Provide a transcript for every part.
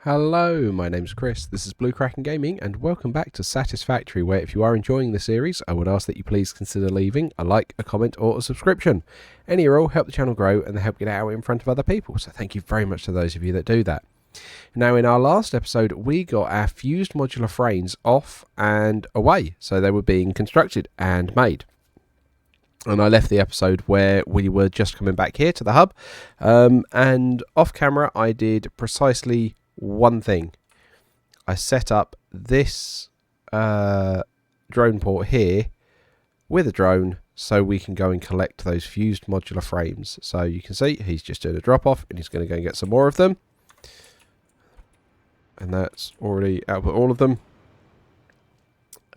Hello, my name's Chris, this is Blue Kraken Gaming, and welcome back to Satisfactory, where if you are enjoying the series, I would ask that you please consider leaving a like, a comment, or a subscription. Any or all help the channel grow and they help get it out in front of other people, so thank you very much to those of you that do that. Now, in our last episode, we got our fused modular frames off and away, so they were being constructed and made. And I left the episode where we were just coming back here to the hub, and off camera I did precisely one thing. I set up this drone port here with a drone so we can go and collect those fused modular frames. So you can see he's just doing a drop off and he's going to go and get some more of them. And that's already output all of them.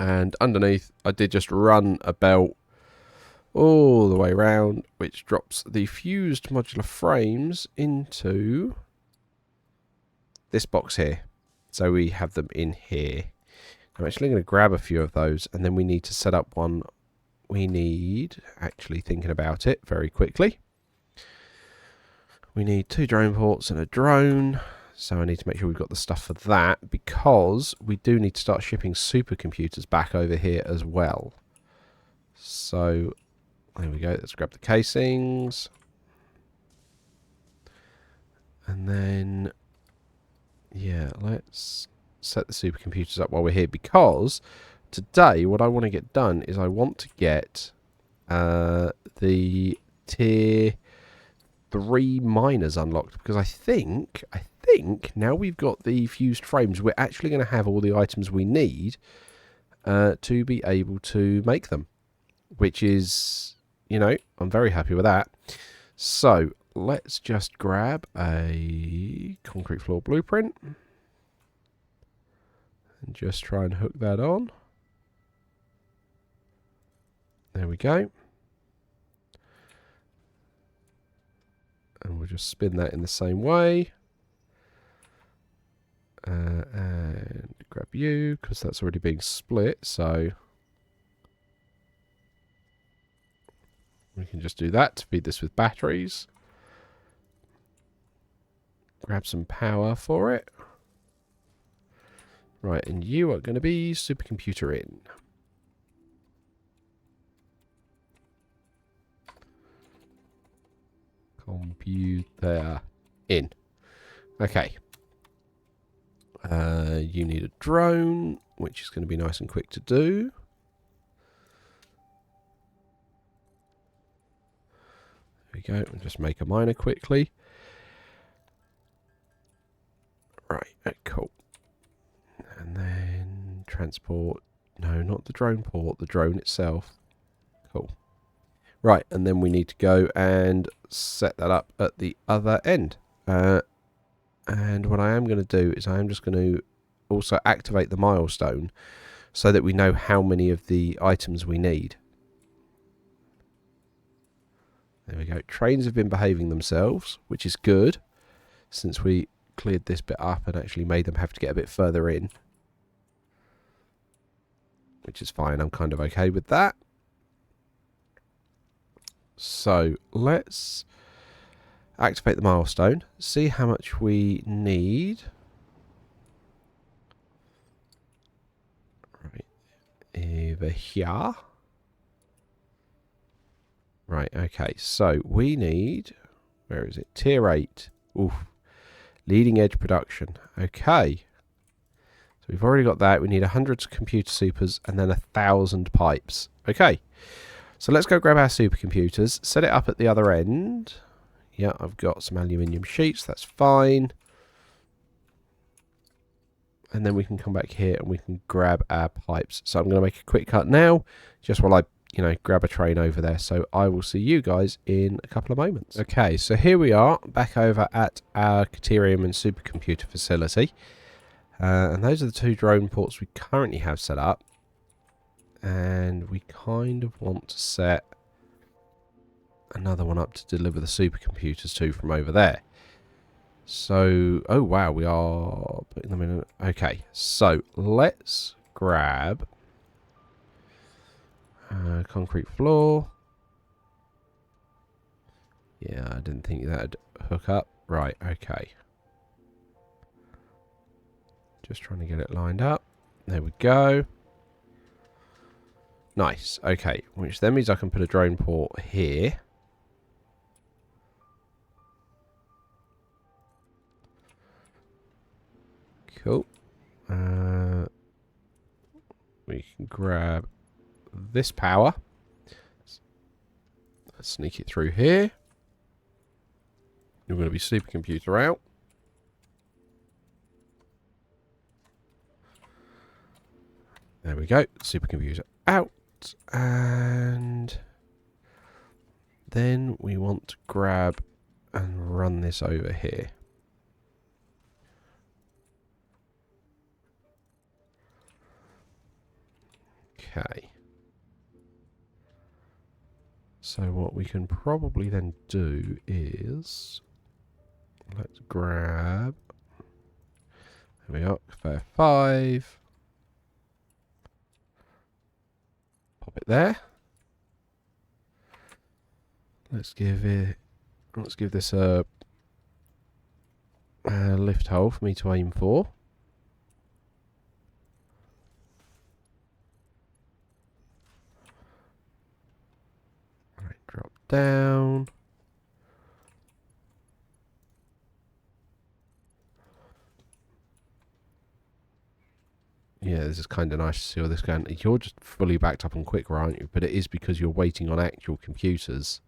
And underneath I did just run a belt all the way around, which drops the fused modular frames into this box here. So we have them in here. I'm actually going to grab a few of those, and then we need to set up one. We need, actually thinking about it very quickly, we need 2 drone ports and a drone. So I need to make sure we've got the stuff for that, because we do need to start shipping supercomputers back over here as well. So there we go. Let's grab the casings. And then, yeah, let's set the supercomputers up while we're here, because today what I want to get done is I want to get the tier 3 miners unlocked, because I think now we've got the fused frames, we're actually going to have all the items we need to be able to make them, which is, you know, I'm very happy with that. So let's just grab a concrete floor blueprint and just try and hook that on. There we go. And we'll just spin that in the same way. And grab you, because that's already being split, so we can just do that to feed this with batteries. Grab some power for it. Right, and you are going to be supercomputer in. Computer in. Okay. You need a drone, which is going to be nice and quick to do. There we go. We'll just make a miner quickly. Right, cool. And then transport. No, not the drone port, the drone itself. Cool. Right, and then we need to go and set that up at the other end. And what I am going to do is I am just going to also activate the milestone so that we know how many of the items we need. There we go. Trains have been behaving themselves, which is good, since we cleared this bit up and actually made them have to get a bit further in. Which is fine. I'm kind of okay with that. So let's activate the milestone, see how much we need. Right, over here. Right, okay, so we need, where is it? Tier 8. Oof. Leading edge production. Okay. So we've already got that. We need 100 computer supers and then 1,000 pipes. Okay. So let's go grab our supercomputers, set it up at the other end. Yeah, I've got some aluminium sheets, that's fine. And then we can come back here and we can grab our pipes. So I'm going to make a quick cut now, just while I, you know, grab a train over there. So I will see you guys in a couple of moments. Okay, so here we are, back over at our Caterium and supercomputer facility. And those are the 2 drone ports we currently have set up. And we kind of want to set another one up to deliver the supercomputers to from over there. So, oh wow, we are putting them in. Okay, so let's grab concrete floor. Yeah, I didn't think that'd hook up. Right, okay. Just trying to get it lined up. There we go. Nice. Okay, which then means I can put a drone port here. Cool. We can grab this power. Let's sneak it through here. You're going to be supercomputer out. There we go. Supercomputer out. And then we want to grab and run this over here. Okay. So what we can probably then do is let's grab. There we go. Fair 5. Pop it there. Let's give this a lift hole for me to aim for. Right, drop down. Yeah, this is kind of nice to see all this going. You're just fully backed up on quicker, aren't you? But it is because you're waiting on actual computers.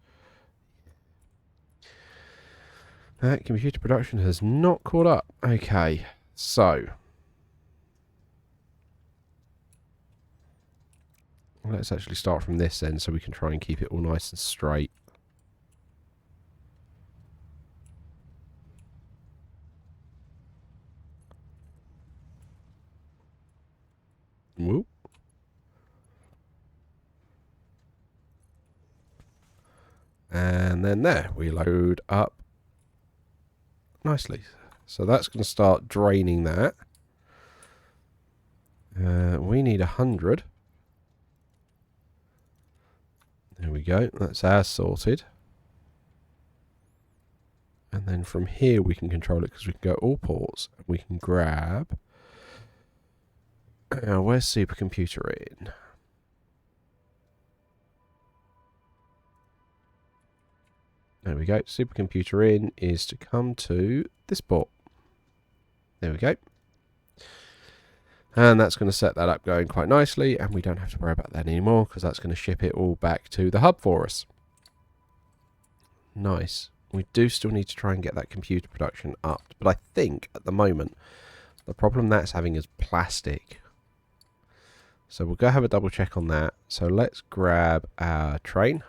That computer production has not caught up. Okay, so let's actually start from this end so we can try and keep it all nice and straight. Whoop. And then there, we load up nicely. So that's going to start draining that. We need 100. There we go. That's ours sorted. And then from here we can control it because we can go all ports. And we can grab... where's supercomputer in? There we go. Supercomputer in is to come to this port. There we go. And that's going to set that up going quite nicely. And we don't have to worry about that anymore because that's going to ship it all back to the hub for us. Nice. We do still need to try and get that computer production up. But I think at the moment, the problem that's having is plastic. So we'll go have a double check on that. So let's grab our train.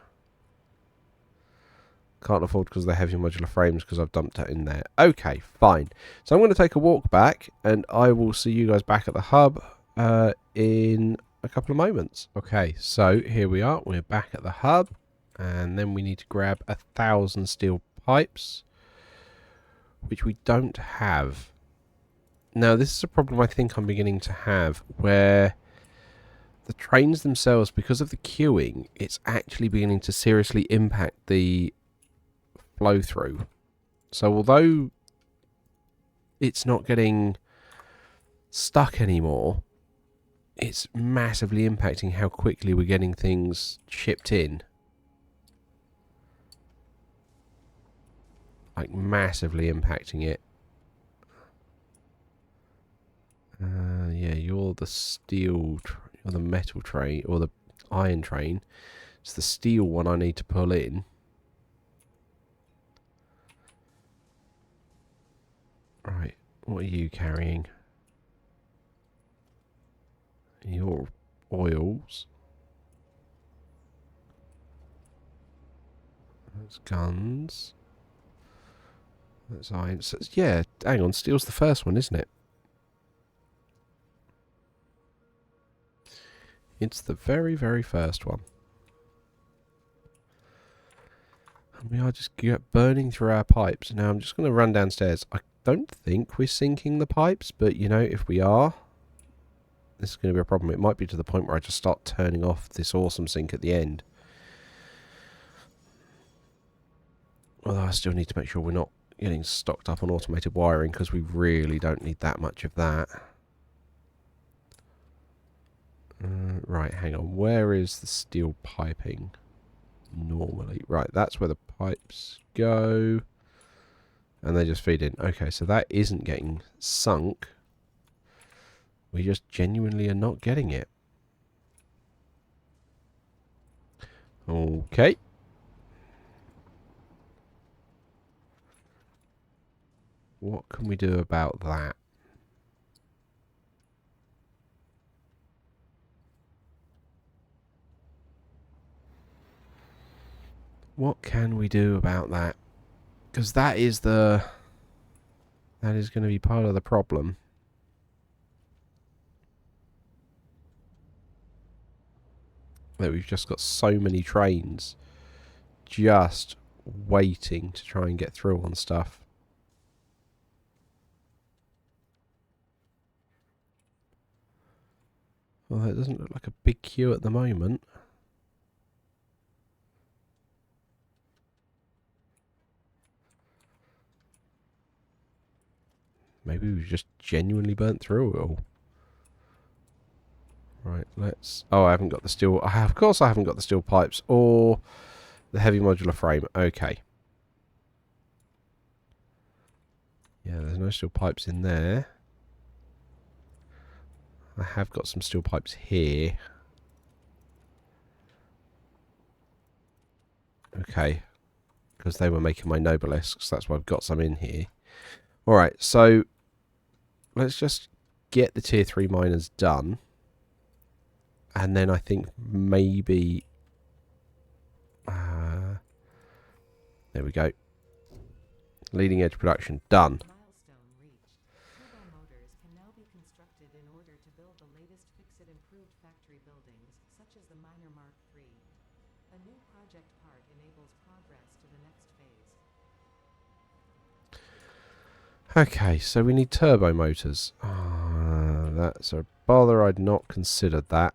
Can't afford because they're heavy modular frames because I've dumped it in there. Okay, fine. So I'm going to take a walk back and I will see you guys back at the hub in a couple of moments. Okay, so here we are. We're back at the hub and then we need to grab 1,000 steel pipes, which we don't have. Now, this is a problem I think I'm beginning to have where the trains themselves, because of the queuing, it's actually beginning to seriously impact the flow through. So although it's not getting stuck anymore, it's massively impacting how quickly we're getting things shipped in. Like massively impacting it. Yeah, you're the steel, you're the metal train, or the iron train. It's the steel one I need to pull in. Right, what are you carrying? Your oils. That's guns. That's iron. So, yeah, hang on, steel's the first one, isn't it? It's the very, very first one. And we are just burning through our pipes. Now, I'm just going to run downstairs. I don't think we're sinking the pipes, but, you know, if we are, this is going to be a problem. It might be to the point where I just start turning off this awesome sink at the end. Although I still need to make sure we're not getting stocked up on automated wiring, because we really don't need that much of that. Right, hang on. Where is the steel piping normally? Right, that's where the pipes go. And they just feed in. Okay, so that isn't getting sunk. We just genuinely are not getting it. Okay. What can we do about that? What can we do about that? Because that is going to be part of the problem. That we've just got so many trains just waiting to try and get through on stuff. Well, it doesn't look like a big queue at the moment. Maybe we've just genuinely burnt through it all. Right, let's... Oh, I haven't got the steel... Of course I haven't got the steel pipes or the heavy modular frame. Okay. Yeah, there's no steel pipes in there. I have got some steel pipes here. Okay. Because they were making my Nobelisks. That's why I've got some in here. Alright, so... Let's just get the tier 3 miners done. And then I think maybe... there we go. Leading edge production done. Milestone reached. Turbo motors can now be constructed in order to build the latest fix-it improved factory buildings, such as the Miner Mark III. A new project part enables progress to the next phase. Okay, so we need turbo motors. That's a bother. I'd not considered that.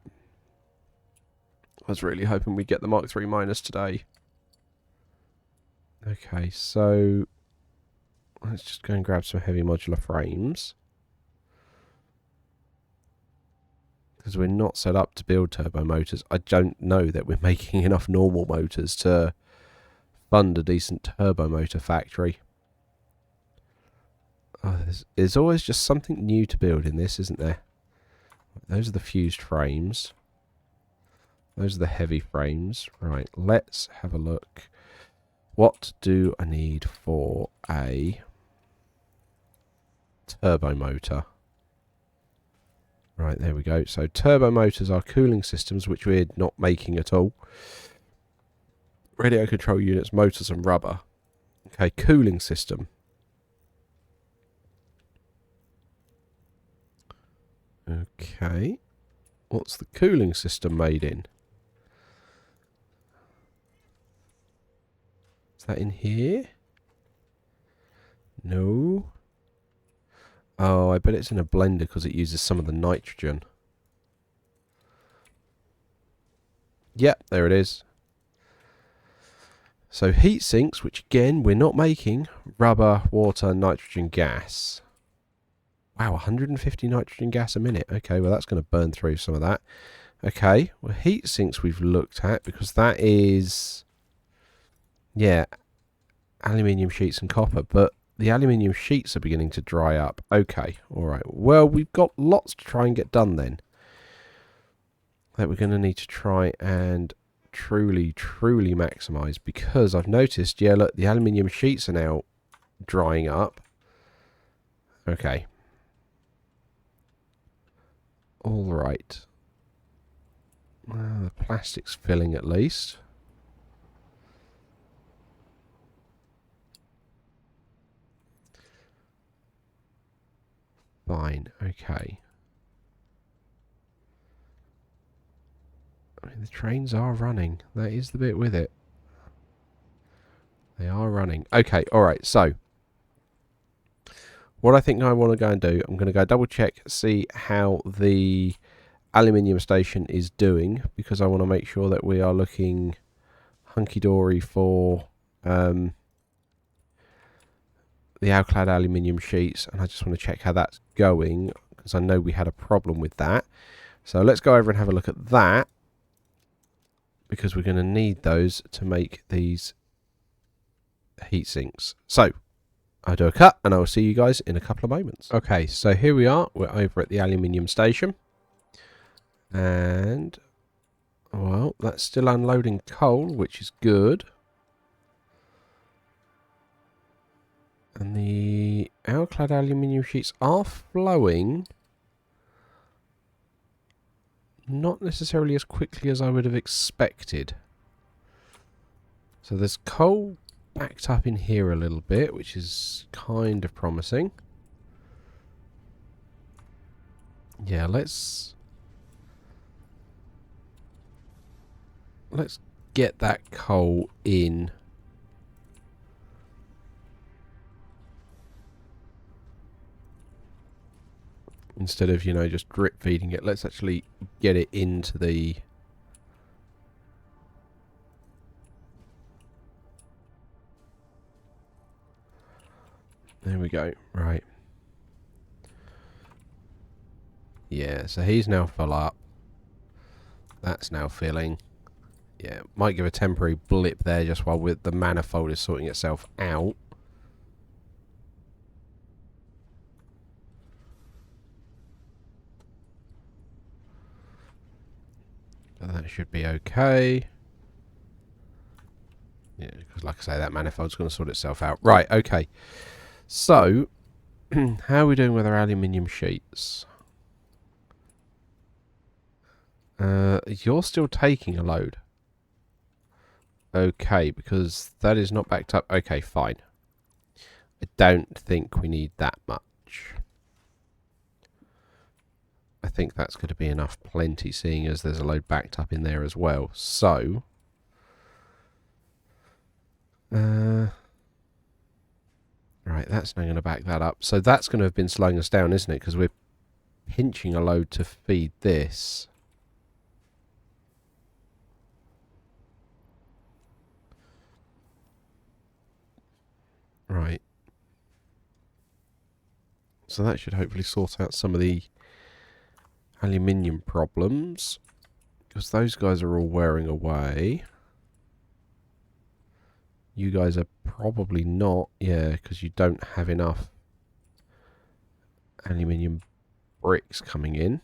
I was really hoping we'd get the Mark III miners today. Okay, so let's just go and grab some heavy modular frames. Because we're not set up to build turbo motors. I don't know that we're making enough normal motors to fund a decent turbo motor factory. Oh, there's always just something new to build in this, isn't there? Those are the fused frames. Those are the heavy frames. Right, let's have a look. What do I need for a turbo motor? Right, there we go. So turbo motors are cooling systems, which we're not making at all. Radio control units, motors and rubber. Okay, cooling system. Okay. What's the cooling system made in? Is that in here? No. Oh, I bet it's in a blender because it uses some of the nitrogen. Yep, there it is. So heat sinks, which again, we're not making. Rubber, water, nitrogen gas. Wow, 150 nitrogen gas a minute. Okay, well that's going to burn through some of that. Okay, well heat sinks we've looked at because that is... Yeah, aluminium sheets and copper, but the aluminium sheets are beginning to dry up. Okay, alright. Well, we've got lots to try and get done then. That we're going to need to try and truly maximise, because I've noticed, yeah, look, the aluminium sheets are now drying up. Okay. Alright. The plastic's filling at least. Fine, okay. I mean, the trains are running. That is the bit with it. They are running. Okay, alright, so. What I think I want to go and do, I'm going to go double check, see how the aluminium station is doing, because I want to make sure that we are looking hunky-dory for the Alclad aluminium sheets, and I just want to check how that's going, because I know we had a problem with that. So let's go over and have a look at that, because we're going to need those to make these heat sinks. So I'll do a cut and I'll see you guys in a couple of moments. Okay, so here we are. We're over at the aluminium station. And, well, that's still unloading coal, which is good. And the alclad aluminium sheets are flowing. Not necessarily as quickly as I would have expected. So there's coal backed up in here a little bit, which is kind of promising. Yeah, let's get that coal in. Instead of, you know, just drip feeding it, let's actually get it into the... There we go. Right. Yeah, so he's now full up. That's now filling. Yeah, might give a temporary blip there just while the manifold is sorting itself out. But that should be okay. Yeah, because like I say, that manifold's going to sort itself out. Right, okay. So, how are we doing with our aluminium sheets? You're still taking a load. Okay, because that is not backed up. Okay, fine. I don't think we need that much. I think that's going to be enough plenty, seeing as there's a load backed up in there as well. So, right, that's now going to back that up. So that's going to have been slowing us down, isn't it? Because we're pinching a load to feed this. Right. So that should hopefully sort out some of the aluminium problems, because those guys are all wearing away. You guys are probably not, yeah, because you don't have enough aluminium bricks coming in.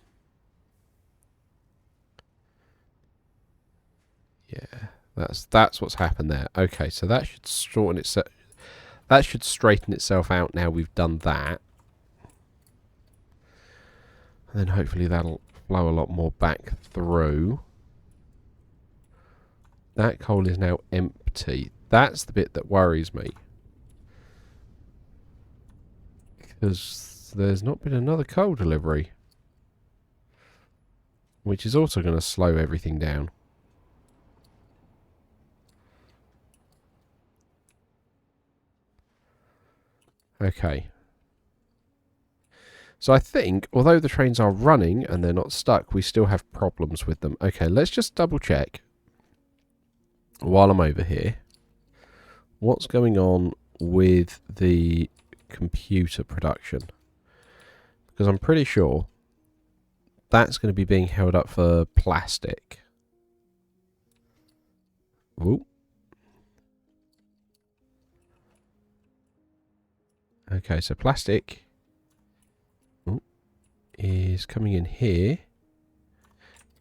Yeah, that's what's happened there. Okay, so that should straighten itself out now we've done that. And then hopefully that'll flow a lot more back through. That coal is now empty. That's the bit that worries me. Because there's not been another coal delivery. Which is also going to slow everything down. Okay. So I think, although the trains are running and they're not stuck, we still have problems with them. Okay, let's just double check while I'm over here what's going on with the computer production. Because I'm pretty sure that's going to be being held up for plastic. Ooh. Okay, so plastic is coming in here.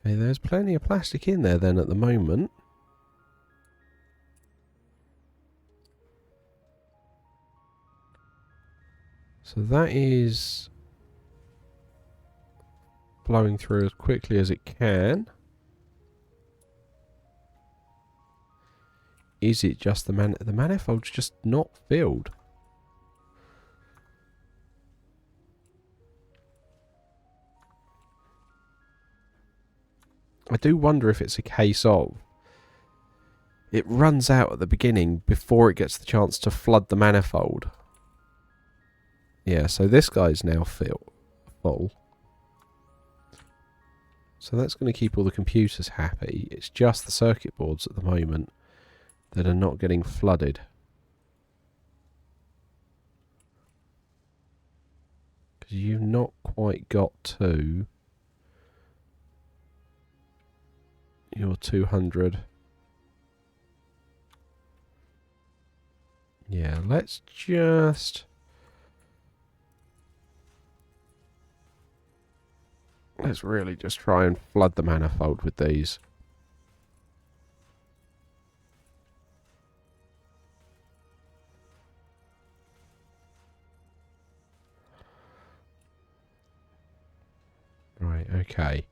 Okay, there's plenty of plastic in there then at the moment. So that is flowing through as quickly as it can. Is it just the manifold's just not filled? I do wonder if it's a case of it runs out at the beginning before it gets the chance to flood the manifold. Yeah, so this guy's now full. So that's going to keep all the computers happy. It's just the circuit boards at the moment that are not getting flooded. Because you've not quite got to You're 200. Yeah, let's just... Let's really just try and flood the manifold with these. Right, okay.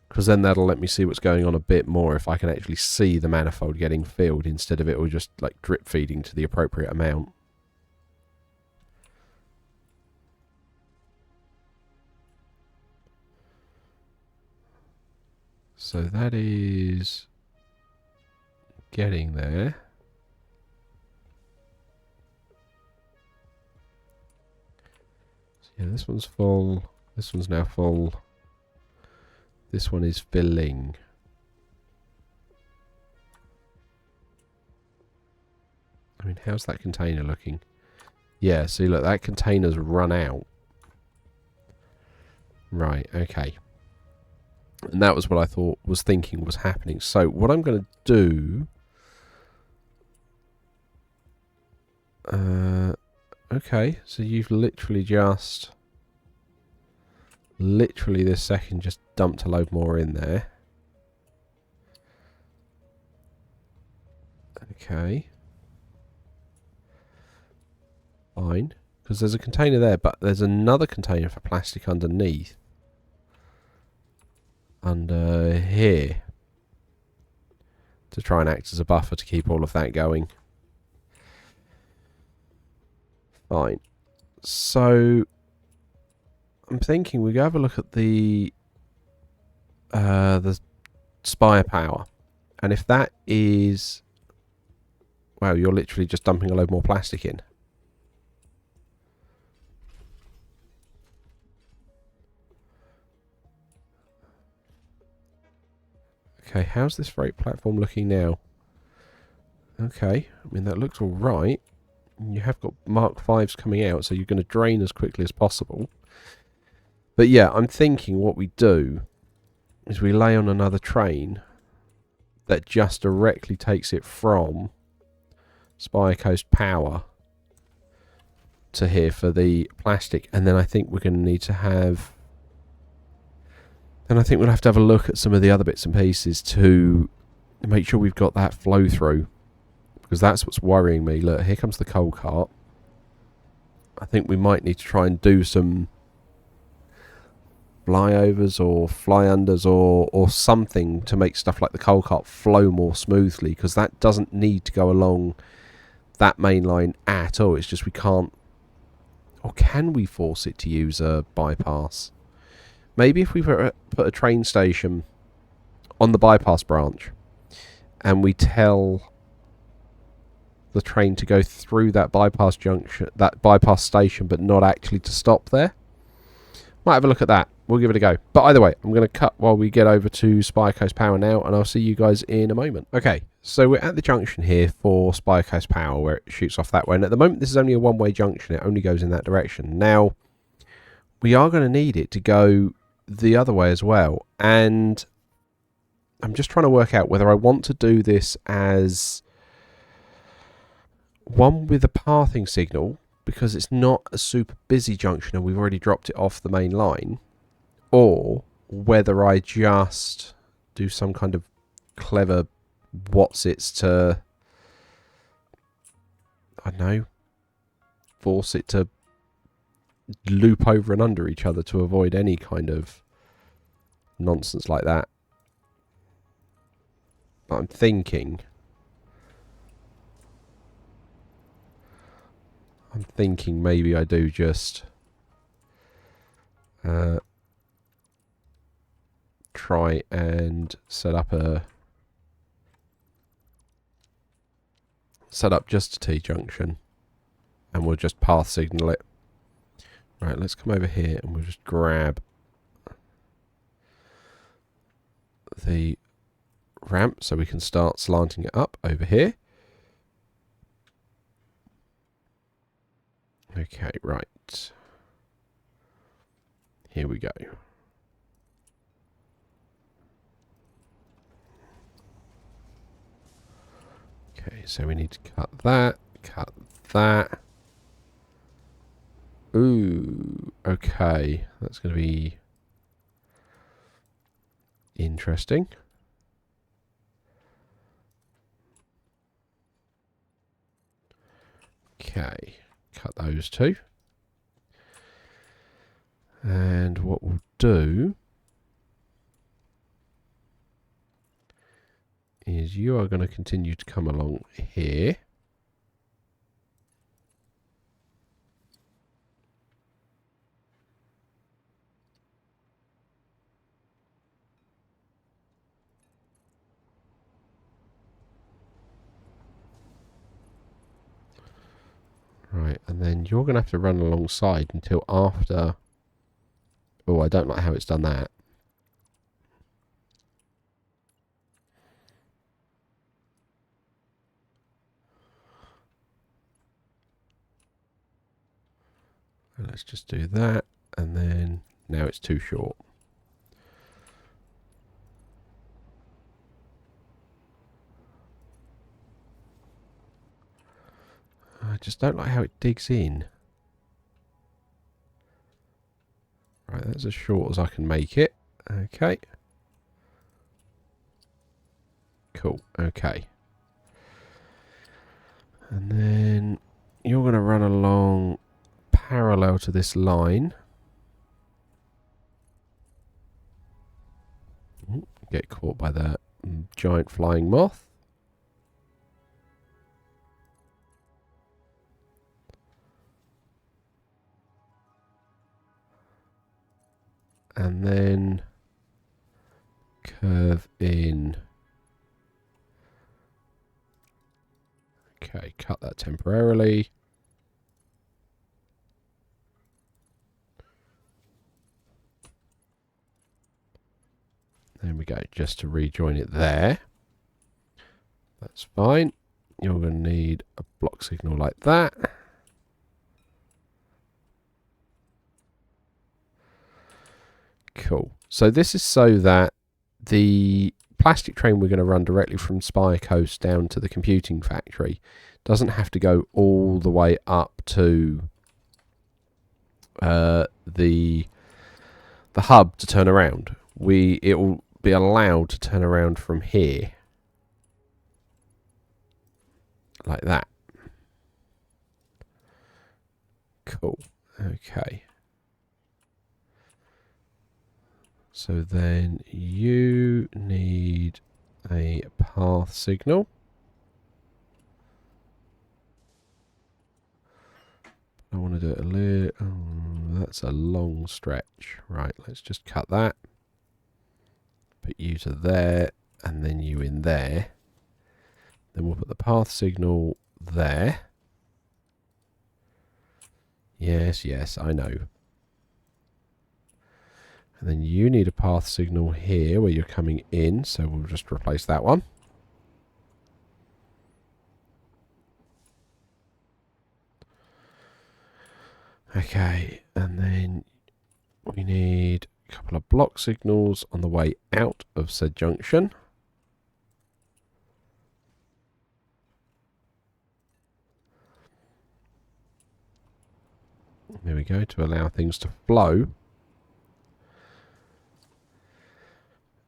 Because then that'll let me see what's going on a bit more if I can actually see the manifold getting filled instead of it all just like drip feeding to the appropriate amount. So that is getting there. So yeah, this one's full. This one's now full. This one is filling. I mean, how's that container looking? Yeah, see, look, that container's run out. Right, okay. And that was what I was thinking was happening. So what I'm going to do... okay, so you've literally just... Literally this second just dumped a load more in there. Okay. Fine. Because there's a container there, but there's another container for plastic underneath. Under here. To try and act as a buffer to keep all of that going. Fine. So... I'm thinking we go have a look at the spire power, and if that is, wow, you're literally just dumping a load more plastic in. Okay, how's this freight platform looking now? Okay, I mean that looks all right. You have got Mark 5s coming out, so you're going to drain as quickly as possible. But yeah, I'm thinking what we do is we lay on another train that just directly takes it from Spire Coast Power to here for the plastic. And then I think we're going to need to have... Then I think we'll have to have a look at some of the other bits and pieces to make sure we've got that flow through. Because that's what's worrying me. Look, here comes the coal cart. I think we might need to try and do some... flyovers or fly unders or something to make stuff like the coal cart flow more smoothly, because that doesn't need to go along that main line at all. It's just we can't, or can we force it to use a bypass? Maybe if we put a train station on the bypass branch and we tell the train to go through that bypass junction, that bypass station, but not actually to stop there. Might have a look at that. We'll give it a go. But either way, I'm going to cut while we get over to Spire Coast Power now, and I'll see you guys in a moment. Okay, so we're at the junction here for Spire Coast Power, where it shoots off that way. And at the moment, this is only a one-way junction. It only goes in that direction. Now, we are going to need it to go the other way as well. And I'm just trying to work out whether I want to do this as one with a pathing signal, because it's not a super busy junction and we've already dropped it off the main line, or whether I just do some kind of clever what's-its to, I don't know, force it to loop over and under each other to avoid any kind of nonsense like that. But I'm thinking maybe I do just try and set up just a T-junction, and we'll just path signal it. Right, let's come over here and we'll just grab the ramp so we can start slanting it up over here. Okay, right. Here we go. Okay, so we need to cut that, cut that. Ooh, okay. That's going to be interesting. Okay, cut those two. And what we'll do is you are going to continue to come along here. Right, and then you're going to have to run alongside until after... Oh, I don't like how it's done that. Let's just do that, and then now it's too short. I just don't like how it digs in. Right, that's as short as I can make it. Okay. Cool, okay. And then you're going to run along parallel to this line. Ooh, get caught by the giant flying moth. And then curve in. Okay, cut that temporarily. There we go, just to rejoin it there. That's fine. You're going to need a block signal like that. Cool. So this is so that the plastic train we're going to run directly from Spire Coast down to the computing factory doesn't have to go all the way up to the hub to turn around. It will be allowed to turn around from here like that. Cool. Okay. So then you need a path signal. I want to do it a little... Oh, that's a long stretch. Right, let's just cut that. Put you to there, and then you in there. Then we'll put the path signal there. Yes, yes, I know. And then you need a path signal here where you're coming in, so we'll just replace that one. Okay, and then we need a couple of block signals on the way out of said junction. There we go, to allow things to flow.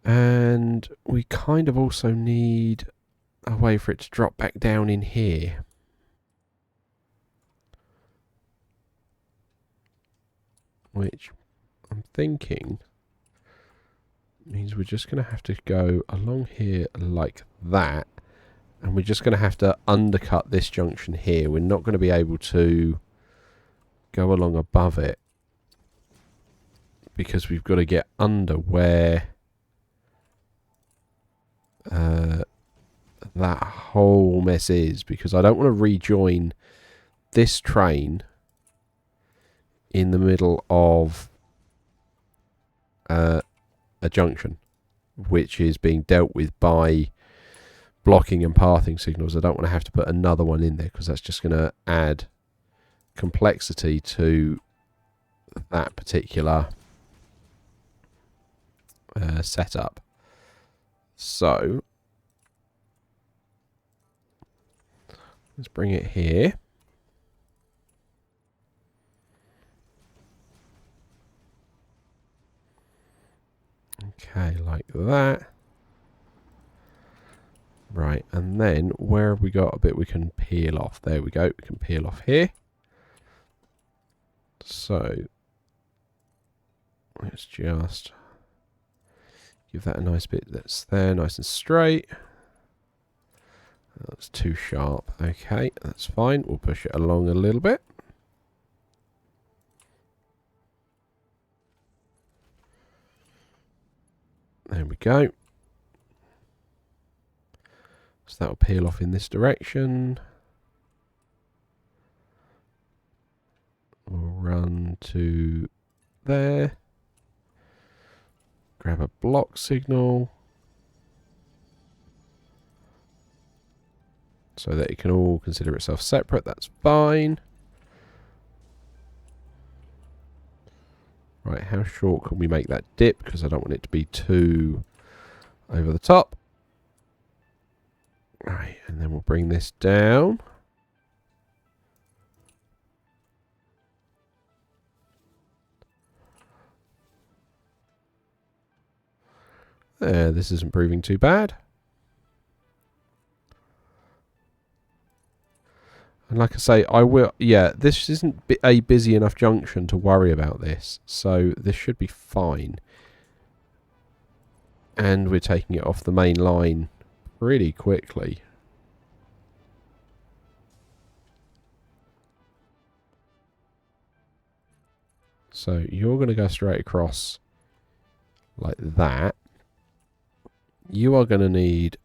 And we kind of also need a way for it to drop back down in here. Which I'm thinking means we're just going to have to go along here like that. And we're just going to have to undercut this junction here. We're not going to be able to go along above it, because we've got to get under where that whole mess is, because I don't want to rejoin this train in the middle of a junction which is being dealt with by blocking and pathing signals. I don't want to have to put another one in there, because that's just going to add complexity to that particular setup. So Let's bring it here. Okay, like that. Right, and then where have we got a bit we can peel off? There we go, we can peel off here. So, let's just give that a nice bit that's there, nice and straight. That's too sharp. Okay, that's fine. We'll push it along a little bit. There we go. So that will peel off in this direction. We'll run to there. Grab a block signal. So that it can all consider itself separate. That's fine. Right, how short can we make that dip? Because I don't want it to be too over the top. Right, and then we'll bring this down. There, this isn't proving too bad. And like I say, I will... Yeah, this isn't a busy enough junction to worry about this. So this should be fine. And we're taking it off the main line pretty quickly. So you're going to go straight across like that. You are going to need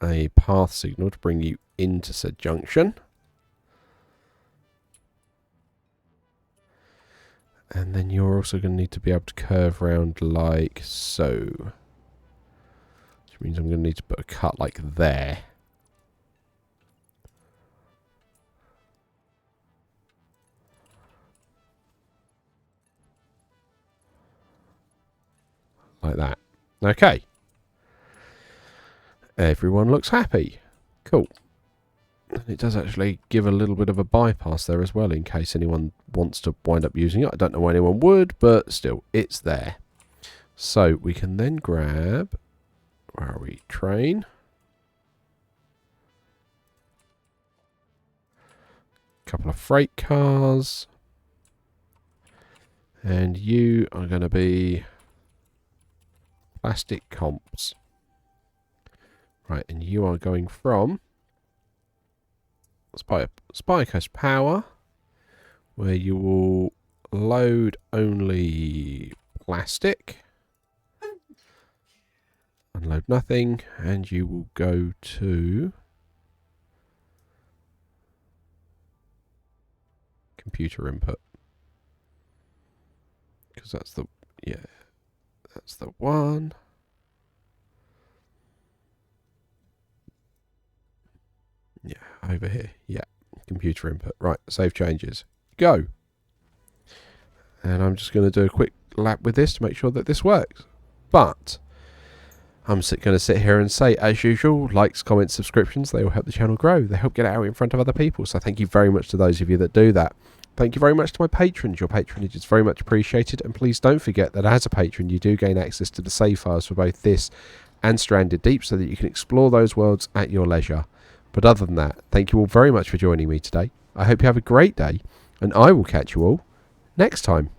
a path signal to bring you into said junction. And then you're also going to need to be able to curve around like so. Which means I'm going to need to put a cut like there. Like that. Okay. Everyone looks happy. Cool. And it does actually give a little bit of a bypass there as well in case anyone wants to wind up using it. I don't know why anyone would, but still, it's there. So we can then grab, where are we, train. Couple of freight cars. And you are going to be plastic comps. Right, and you are going from Spycoast Power, where you will load only plastic, unload nothing, and you will go to computer input, because that's the, yeah, that's the one. Yeah, over here. Yeah, computer input. Right, save changes. Go. And I'm just going to do a quick lap with this to make sure that this works. But I'm going to sit here and say, as usual, likes, comments, subscriptions, they will help the channel grow. They help get it out in front of other people. So thank you very much to those of you that do that. Thank you very much to my patrons. Your patronage is very much appreciated. And please don't forget that as a patron, you do gain access to the save files for both this and Stranded Deep so that you can explore those worlds at your leisure. But other than that, thank you all very much for joining me today. I hope you have a great day, and I will catch you all next time.